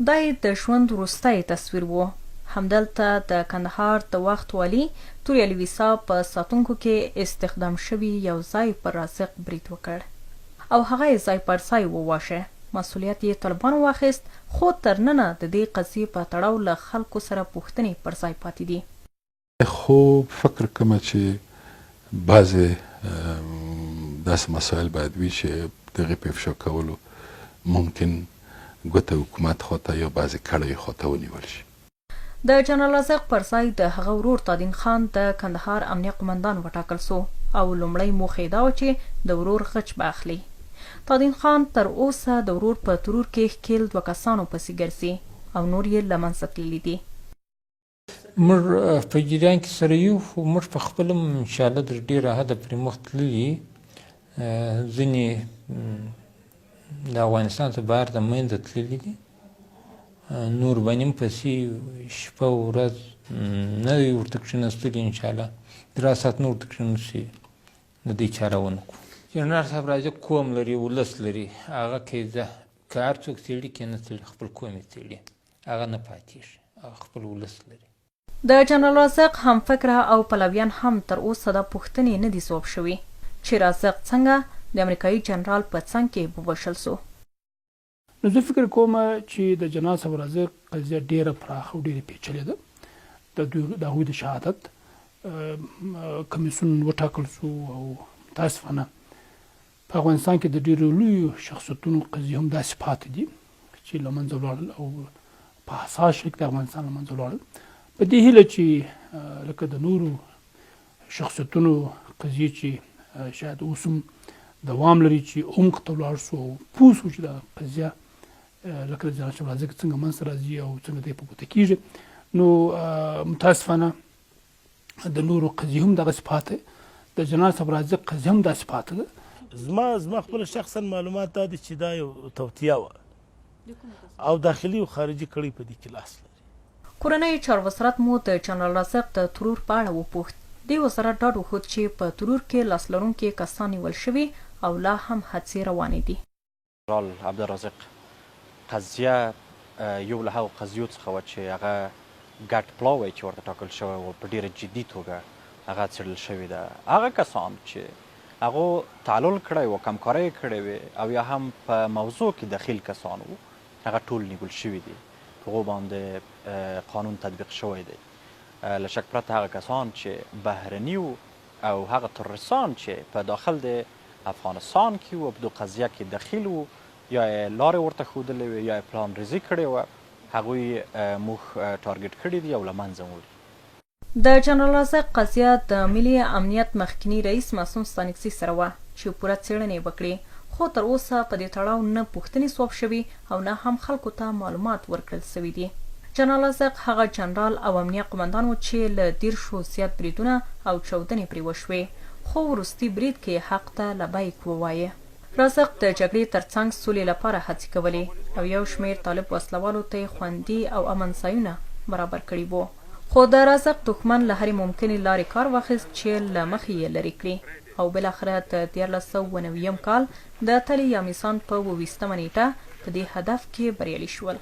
دا یې د ژوند وروستی تصویر و. همدلته د کندهار د وخت والي توري علي ویسا په ساتونکو کې استخدام شوي یو ځای پر رازق برید وکړ او هغه یې ځای پر ځای وواژه. مسؤلیت یې طالبانو واخیست، خو تر ننه د دې قضیې په تړاو له خلکو سره پوښتنې پر ځای پاتې دي. خو فکر کوم چې بعضې داسې مسایل باید وي چې د هغې په افشا کولو ممکن ګوته حکومت خواته یا بعضې کړیو خواته ونیول شي. د جنرال رازق پر ځای د هغه ورور تادین خان د کندهار امنیه قمندان وټاکل سو او لومړی موخه یې دا وه چې د ورور غچ به اخلي. تادین خان تر اوسه د ورور په ترور کې ښکېل 2 کسانو پسې ګرځي او نور یې له منځه تللي دي. موږ په جریان کې سره یو، خو موږ په خپل هم انشاءالله تر ډېره حده پرې مخ تللي. ځینې د افغانستان څخه بهر د منځه تللي دي، نور به نیم پسې شپه ورځ نه وي ورته کښېنستلي. انشاءالله 3 ساعت نه ورته کښېنستي د دې چاره ونه کړو. جنرال صاحب رازق قوم لري، ولس لري، هغه که هر څوک څېړي که نه څېړي خپل قوم یې څېړي، هغه نه پاتېږي، هغه خپل ولس لري. د جنرال رازق هم فکره او پلویان هم تر اوسه دا پوښتنې نه دي ځواب شوي چې رازق څنګه د امریکایي جنرال په څنګ کې ووژل سو. نو زه فکر کوم چې د جنرال صاحب رازق قضیه ډېره پراخه او ډېره پیچلې ده. د هغوی د شهادت کمیسیون وټاکل سو او متاسفانه په افغانستان کې د ډېرو لویو شخصیتونو قضیې هم داسې پاتې دي چې له منځه ولاړل او په حساس شکل د افغانستان له منځه ولاړل. په دې هیله چې لکه د نورو شخصیتونو قضیې چې شاید اوس هم دوام لري چې عمق ته ولاړ سو او پوه سو چې دا قضیه لکه د جنرال صاحب رازق څنګه منځته راځي او څنګه دی په ګوته کېږي. نو متاسفانه د نورو قضیې هم دغسې پاتې، د جنرال صاحب رازق قضیه هم داسې پاتې ده. زما خپل شخصا معلومات دا دي چې دا یو توطیه وه او داخلي او خارجي کړۍ په دې کې لاس لري. کورنۍ چاروسرت مو د جنرال رازق د ترور په اړه وپوښت. دې وزارت ډاډ وښود چې په ترور کې لاس لرونکي کسان نیول شوي او لا هم هڅې روانې دي. جنرال عبدالرازق قضیه یو له هغو قضیو څخه وه چې هغه ګډ پلاوی چې ورته ټاکل شوی و په ډېره جدي توګه هغه څېړل شوې ده. هغه کسان چې هغو تعلل کړی و، کمکارۍ کړې وې او یا هم په موضوع کې دخیل کسان وو، هغه ټول نیول شوي دي، په هغو باندې قانون تطبیق شوی دی. له شک پرته هغه کسان چې بهرني وو او هغه تروریستان چې په داخل د افغانستان کې وو په دو قضیه کې دخیل وو، یا یې لارې ورته ښودلې وې یا یې پلان ریزي کړې وه، هغوی موږ ټارګټ کړي دي او له منځه وړي. د جنرال رازق قضیه د ملي امنیت مخکني رئیس معصوم ستانکزي سره وه چې پوره څېړنې وکړي، خو تر اوسه په دې تړاو نه پوښتنې ځواب شوي او نه هم خلکو ته معلومات ورکړل سوي دي. جنرال رازق هغه جنرال او امنیه قمندان و چې له 10 زیات بریدونه او چاودنې پرې وشوې، خو وروستي برید کې حق ته لبیک ووایه. رازق د جګړې ترڅنګ سولې لپاره هڅې کولې او یو شمېر طالب وسلوالو ته یې خوندي او امن ځایونه برابر کړي وو، خو د رازق دښمن له هرې ممکنې لارې کار واخیست چې له مخې یې لرې کړي او بالاخره د 1390 کال د تلې یا میسان په 22 نیټه په دې هدف کې بریالي شول.